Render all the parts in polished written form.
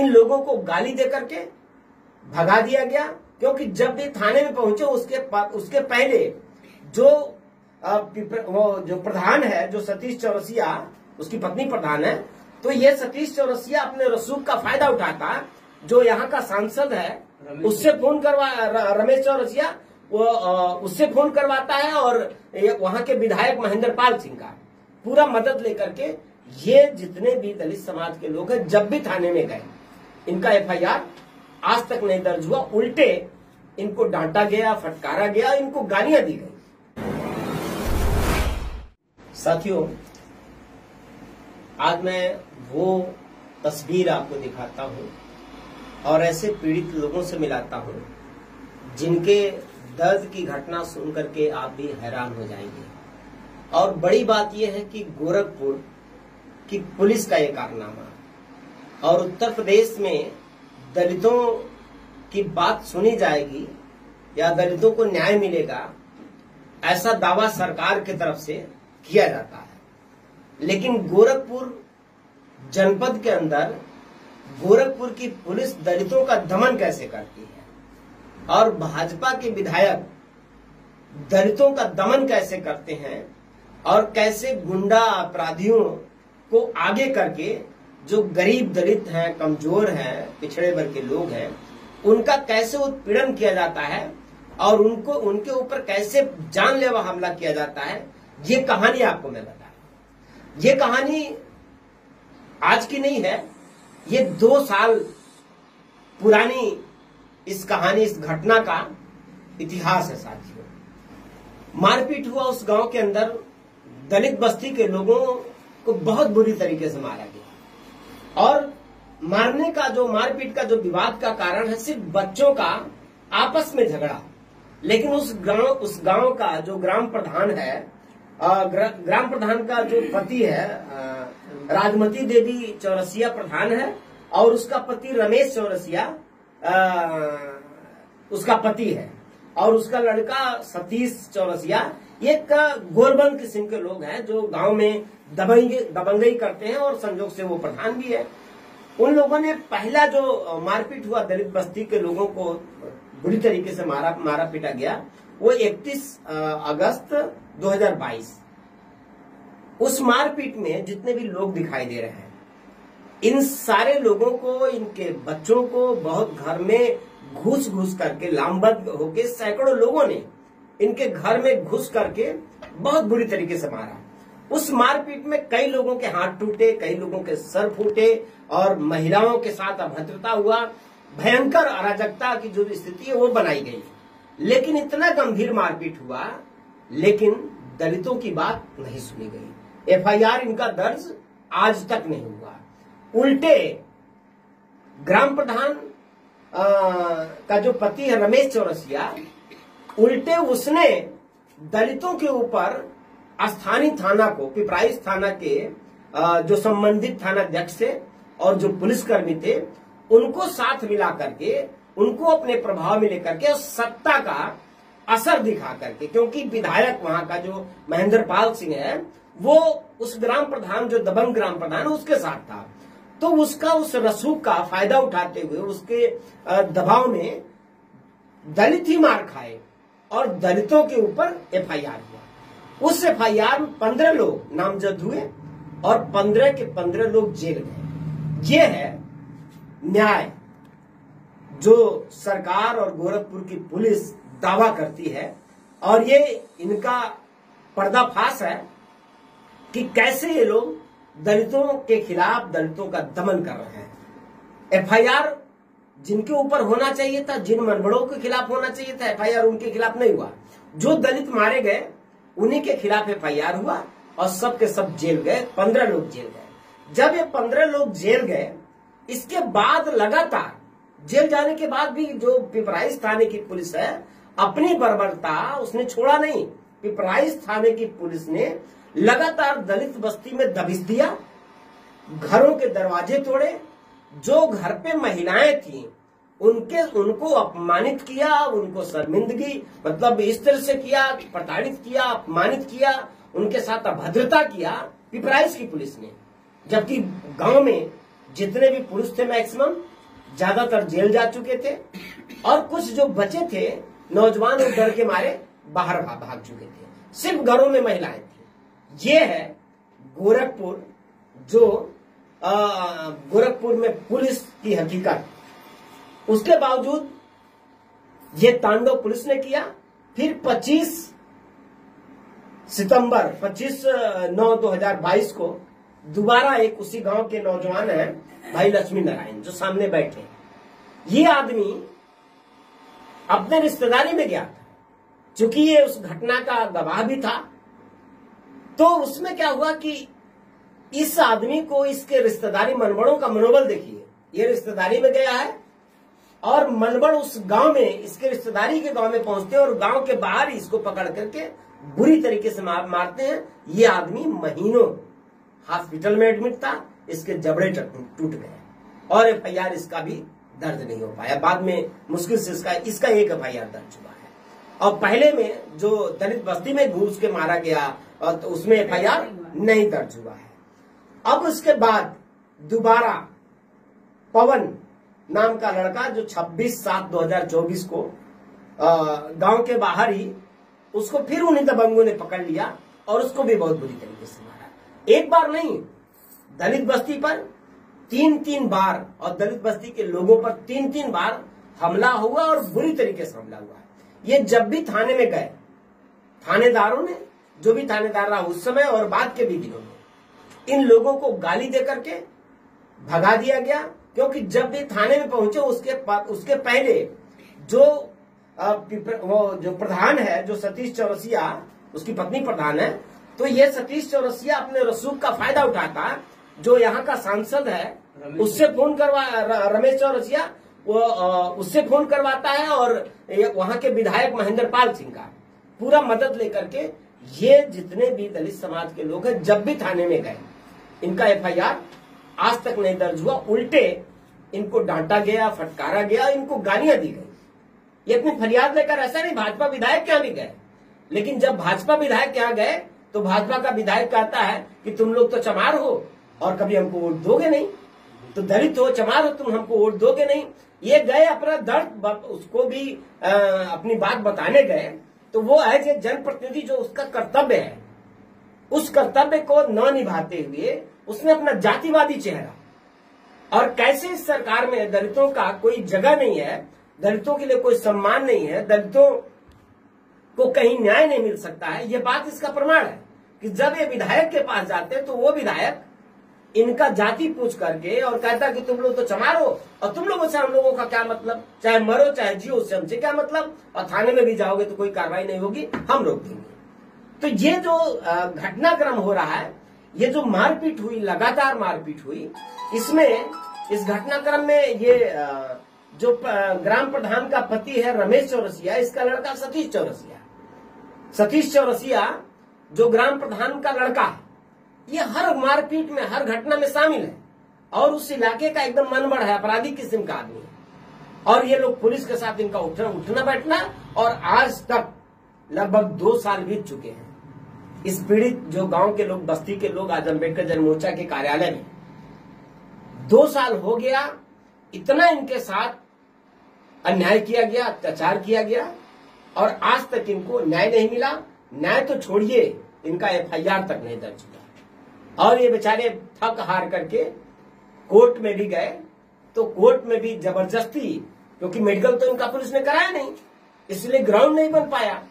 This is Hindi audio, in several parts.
इन लोगों को गाली दे करके भगा दिया गया, क्योंकि जब भी थाने में पहुंचे उसके पहले वो जो प्रधान है, जो सतीश चौरसिया, उसकी पत्नी प्रधान है, तो ये सतीश चौरसिया अपने रसूख का फायदा उठाता, जो यहाँ का सांसद है उससे फोन करवा, रमेश चौरसिया, वो उससे फोन करवाता है और वहां के विधायक महेंद्र पाल सिंह का पूरा मदद लेकर के ये जितने भी दलित समाज के लोग हैं, जब भी थाने में गए इनका FIR आज तक नहीं दर्ज हुआ, उल्टे इनको डांटा गया, फटकारा गया, इनको गालियां दी गई। साथियों, आज मैं वो तस्वीर आपको दिखाता हूं और ऐसे पीड़ित लोगों से मिलाता हूं जिनके दर्द की घटना सुन करके आप भी हैरान हो जाएंगे। और बड़ी बात यह है कि गोरखपुर की पुलिस का ये कारनामा और उत्तर प्रदेश में दलितों की बात सुनी जाएगी या दलितों को न्याय मिलेगा, ऐसा दावा सरकार की तरफ से किया जाता है। लेकिन गोरखपुर जनपद के अंदर गोरखपुर की पुलिस दलितों का दमन कैसे करती है और भाजपा के विधायक दलितों का दमन कैसे करते हैं और कैसे गुंडा अपराधियों को आगे करके जो गरीब दलित हैं, कमजोर हैं, पिछड़े वर्ग के लोग हैं, उनका कैसे उत्पीड़न किया जाता है और उनके ऊपर कैसे जानलेवा हमला किया जाता है, ये कहानी आपको मैं बता रहा हूं। ये कहानी आज की नहीं है, ये 2 साल पुरानी इस कहानी, इस घटना का इतिहास है साथियों। मारपीट हुआ उस गांव के अंदर, दलित बस्ती के लोगों को बहुत बुरी तरीके से मारा गया और मारपीट का जो विवाद का कारण है सिर्फ बच्चों का आपस में झगड़ा। लेकिन उस गांव का जो ग्राम प्रधान है, ग्राम प्रधान का जो पति है राजमती देवी चौरसिया प्रधान है और उसका पति रमेश चौरसिया उसका पति है और उसका लड़का सतीश चौरसिया, ये गोरबंद किस्म के लोग हैं जो गांव में दबंगई करते हैं और संजोग से वो प्रधान भी है। उन लोगों ने पहला जो मारपीट हुआ, दलित बस्ती के लोगों को बुरी तरीके से मारा पीटा गया, वो 31 अगस्त 2022। उस मारपीट में जितने भी लोग दिखाई दे रहे हैं, इन सारे लोगों को, इनके बच्चों को बहुत घर में घुस करके, लामबंद होके सैकड़ों लोगों ने इनके घर में घुस करके बहुत बुरी तरीके से मारा। उस मारपीट में कई लोगों के हाथ टूटे, कई लोगों के सर फूटे और महिलाओं के साथ अभद्रता हुआ, भयंकर अराजकता की जो स्थिति है वो बनाई गई। लेकिन इतना गंभीर मारपीट हुआ, लेकिन दलितों की बात नहीं सुनी गई। FIR इनका दर्ज आज तक नहीं हुआ। उल्टे ग्राम प्रधान का जो पति है रमेश चौरसिया, उल्टे उसने दलितों के ऊपर स्थानीय थाना को, पिपराइच थाना के जो संबंधित थानाध्यक्ष थे और जो पुलिसकर्मी थे, उनको साथ मिला करके, उनको अपने प्रभाव में लेकर के, सत्ता का असर दिखा करके, क्योंकि विधायक वहां का जो महेंद्र पाल सिंह है वो उस ग्राम प्रधान, जो दबंग ग्राम प्रधान, उसके साथ था, तो उसका उस रसूख का फायदा उठाते हुए उसके दबाव में दलित ही मार खाए और दलितों के ऊपर FIR हुआ। उस FIR में 15 लोग नामजद हुए और 15 के 15 लोग जेल गए। ये है न्याय जो सरकार और गोरखपुर की पुलिस दावा करती है और ये इनका पर्दाफाश है कि कैसे ये लोग दलितों के खिलाफ, दलितों का दमन कर रहे हैं। FIR जिनके ऊपर होना चाहिए था, जिन मनबड़ों के खिलाफ होना चाहिए था, FIR उनके खिलाफ नहीं हुआ। जो दलित मारे गए उन्हीं के खिलाफ FIR हुआ और सब के सब जेल गए। 15 लोग जेल गए। जब ये 15 लोग जेल गए, इसके बाद लगातार जेल जाने के बाद भी जो पिपराइच थाने की पुलिस है, अपनी बर्बरता उसने छोड़ा नहीं। पिपराइच थाने की पुलिस ने लगातार दलित बस्ती में दबिश दिया, घरों के दरवाजे तोड़े, जो घर पे महिलाएं थी उनको अपमानित किया, उनको शर्मिंदगी, मतलब इस तरह से किया, प्रताड़ित किया, अपमानित किया, उनके साथ अभद्रता किया पिपराइच की पुलिस ने। जबकि गांव में जितने भी पुरुष थे मैक्सिमम ज्यादातर जेल जा चुके थे और कुछ जो बचे थे नौजवान वो डर के मारे बाहर भाग चुके थे। सिर्फ घरों में महिलाएं थी। ये है गोरखपुर, जो गोरखपुर में पुलिस की हकीकत। उसके बावजूद ये तांडव पुलिस ने किया। फिर 25/9/2022 को दोबारा एक उसी गांव के नौजवान है भाई लक्ष्मी नारायण, जो सामने बैठे, ये आदमी अपने रिश्तेदारी में गया था। चूंकि ये उस घटना का गवाह भी था, तो उसमें क्या हुआ कि इस आदमी को इसके रिश्तेदारी मनबड़ों का मनोबल देखिए। ये रिश्तेदारी में गया है और मनबड़ उस गांव में, इसके रिश्तेदारी के गांव में पहुंचते हैं और गांव के बाहर इसको पकड़ करके बुरी तरीके से मारते हैं। ये आदमी महीनों हॉस्पिटल में एडमिट था, इसके जबड़े टूट गए और FIR इसका भी दर्ज नहीं हो पाया। बाद में मुश्किल से इसका एक FIR दर्ज हुआ है। और पहले में जो दलित बस्ती में घूस के मारा गया और तो उसमें FIR नहीं दर्ज हुआ है। अब उसके बाद दोबारा पवन नाम का लड़का, जो 26/7/2024 को गांव के बाहर ही उसको फिर उन्हीं दबंगों ने पकड़ लिया और उसको भी बहुत बुरी तरीके से मारा। एक बार नहीं, दलित बस्ती पर 3-3 बार और दलित बस्ती के लोगों पर 3-3 बार हमला हुआ और बुरी तरीके से हमला हुआ। ये जब भी थाने में गए, थानेदारों ने, जो भी थानेदार रहा उस समय और बाद के भी दिनों में, इन लोगों को गाली दे करके भगा दिया गया। क्योंकि जब भी थाने में पहुंचे उसके पहले वो जो प्रधान है, जो सतीश चौरसिया, उसकी पत्नी प्रधान है, तो ये सतीश चौरसिया अपने रसूख का फायदा उठाता, जो यहाँ का सांसद है उससे फोन रमेश चौरसिया, वो उससे फोन करवाता है और वहां के विधायक महेंद्र पाल सिंह का पूरा मदद लेकर के ये जितने भी दलित समाज के लोग हैं, जब भी थाने में गए, इनका FIR आज तक नहीं दर्ज हुआ। उल्टे इनको डांटा गया, फटकारा गया, इनको गालियां दी गई। ये अपनी फरियाद लेकर ऐसा नहीं भाजपा विधायक के यहाँ भी गए, लेकिन जब भाजपा विधायक के यहाँ गए तो भाजपा का विधायक कहता है कि तुम लोग तो चमार हो और कभी हमको वोट दोगे नहीं, तो दलित हो, चमार हो, तुम हमको वोट दोगे नहीं। ये गए अपना दर्द उसको भी अपनी बात बताने गए, तो वो एज ए जनप्रतिनिधि जो उसका कर्तव्य है, उस कर्तव्य को न निभाते हुए उसने अपना जातिवादी चेहरा, और कैसे इस सरकार में दलितों का कोई जगह नहीं है, दलितों के लिए कोई सम्मान नहीं है, दलितों को कहीं न्याय नहीं मिल सकता है, ये बात इसका प्रमाण है कि जब ये विधायक के पास जाते हैं तो वो विधायक इनका जाति पूछ करके और कहता कि तुम लोग तो चमार हो और तुम लोगों से हम लोगों का क्या मतलब, चाहे मरो चाहे जियो, उससे हमसे क्या मतलब, और थाने में भी जाओगे तो कोई कार्रवाई नहीं होगी, हम रोक देंगे। तो ये जो घटनाक्रम हो रहा है, ये जो मारपीट हुई, लगातार मारपीट हुई, इसमें इस घटनाक्रम में ये जो ग्राम प्रधान का पति है रमेश चौरसिया, इसका लड़का सतीश चौरसिया जो ग्राम प्रधान का लड़का है, ये हर मारपीट में, हर घटना में शामिल है और उस इलाके का एकदम मनबड़ है, अपराधी किस्म का आदमी है। और ये लोग पुलिस के साथ इनका उठना बैठना, और आज तक लगभग 2 साल बीत चुके हैं। इस पीड़ित जो गांव के लोग, बस्ती के लोग आज अम्बेडकर जन मोर्चा के कार्यालय में 2 साल हो गया, इतना इनके साथ अन्याय किया गया, अत्याचार किया गया और आज तक इनको न्याय नहीं मिला। न्याय तो छोड़िए, इनका FIR तक नहीं दर्ज हुआ और ये बेचारे थक हार करके कोर्ट में भी गए, तो कोर्ट में भी जबरदस्ती, क्योंकि मेडिकल तो इनका पुलिस ने कराया नहीं, इसलिए ग्राउंड नहीं बन पाया,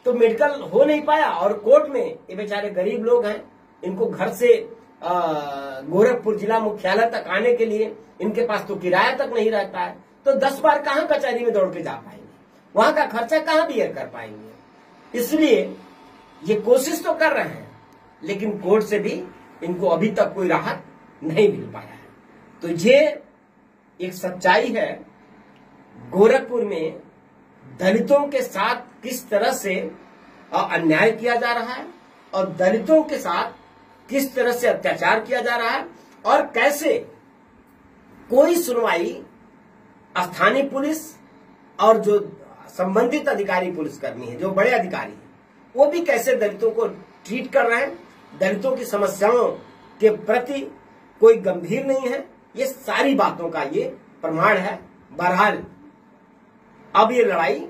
तो मेडिकल हो नहीं पाया। और कोर्ट में ये बेचारे गरीब लोग हैं, इनको घर से गोरखपुर जिला मुख्यालय तक आने के लिए इनके पास तो किराया तक नहीं रहता है, तो 10 बार कहां कचहरी में दौड़ के जा पाएंगे, वहां का खर्चा कहां बियर कर पाएंगे। इसलिए ये कोशिश तो कर रहे हैं, लेकिन कोर्ट से भी इनको अभी तक कोई राहत नहीं मिल पाया है। तो ये एक सच्चाई है, गोरखपुर में दलितों के साथ किस तरह से अन्याय किया जा रहा है और दलितों के साथ किस तरह से अत्याचार किया जा रहा है, और कैसे कोई सुनवाई स्थानीय पुलिस और जो संबंधित अधिकारी पुलिसकर्मी है, जो बड़े अधिकारी हैं, वो भी कैसे दलितों को ट्रीट कर रहे हैं, दलितों की समस्याओं के प्रति कोई गंभीर नहीं है। ये सारी बातों का ये प्रमाण है। बहरहाल अब ये लड़ाई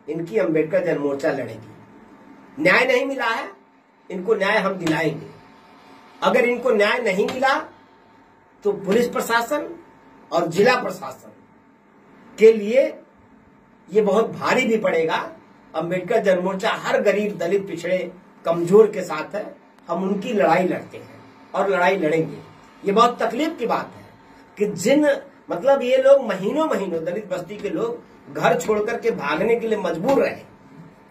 इनकी अम्बेडकर जन मोर्चा लड़ेगी। न्याय नहीं मिला है, इनको न्याय हम दिलाएंगे। अगर इनको न्याय नहीं मिला तो पुलिस प्रशासन और जिला प्रशासन के लिए ये बहुत भारी भी पड़ेगा। अम्बेडकर जन मोर्चा हर गरीब, दलित, पिछड़े, कमजोर के साथ है। हम उनकी लड़ाई लड़ते हैं और लड़ाई लड़ेंगे। ये बहुत तकलीफ की बात है कि जिन मतलब ये लोग महीनों महीनों दलित बस्ती के लोग घर छोड़कर के भागने के लिए मजबूर रहे,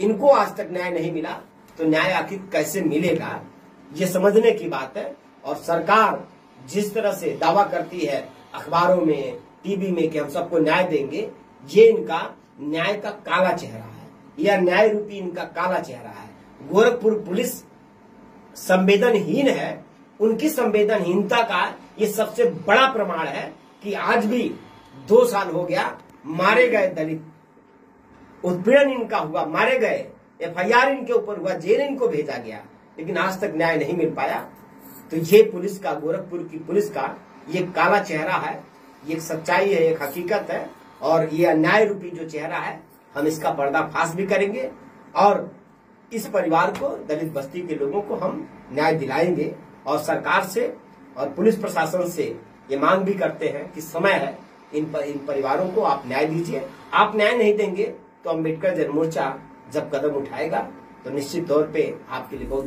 इनको आज तक न्याय नहीं मिला, तो न्याय आखिर कैसे मिलेगा, ये समझने की बात है। और सरकार जिस तरह से दावा करती है अखबारों में, टीवी में कि हम सबको न्याय देंगे, ये इनका न्याय का काला चेहरा है, या न्याय रूपी इनका काला चेहरा है। गोरखपुर पुलिस संवेदनहीन है। उनकी संवेदनहीनता का ये सबसे बड़ा प्रमाण है कि आज भी 2 साल हो गया, मारे गए दलित, उत्पीड़न इनका हुआ, मारे गए, FIR इनके ऊपर हुआ, जेल इनको भेजा गया, लेकिन आज तक न्याय नहीं मिल पाया। तो ये पुलिस का, गोरखपुर की पुलिस का ये काला चेहरा है, ये सच्चाई है, एक हकीकत है। और ये अन्याय रूपी जो चेहरा है, हम इसका पर्दाफाश भी करेंगे और इस परिवार को, दलित बस्ती के लोगों को हम न्याय दिलाएंगे। और सरकार से और पुलिस प्रशासन से ये मांग भी करते हैं कि समय है, इन परिवारों को आप न्याय दीजिए। आप न्याय नहीं देंगे तो अम्बेडकर जन मोर्चा जब कदम उठाएगा तो निश्चित तौर पे आपके लिए बहुत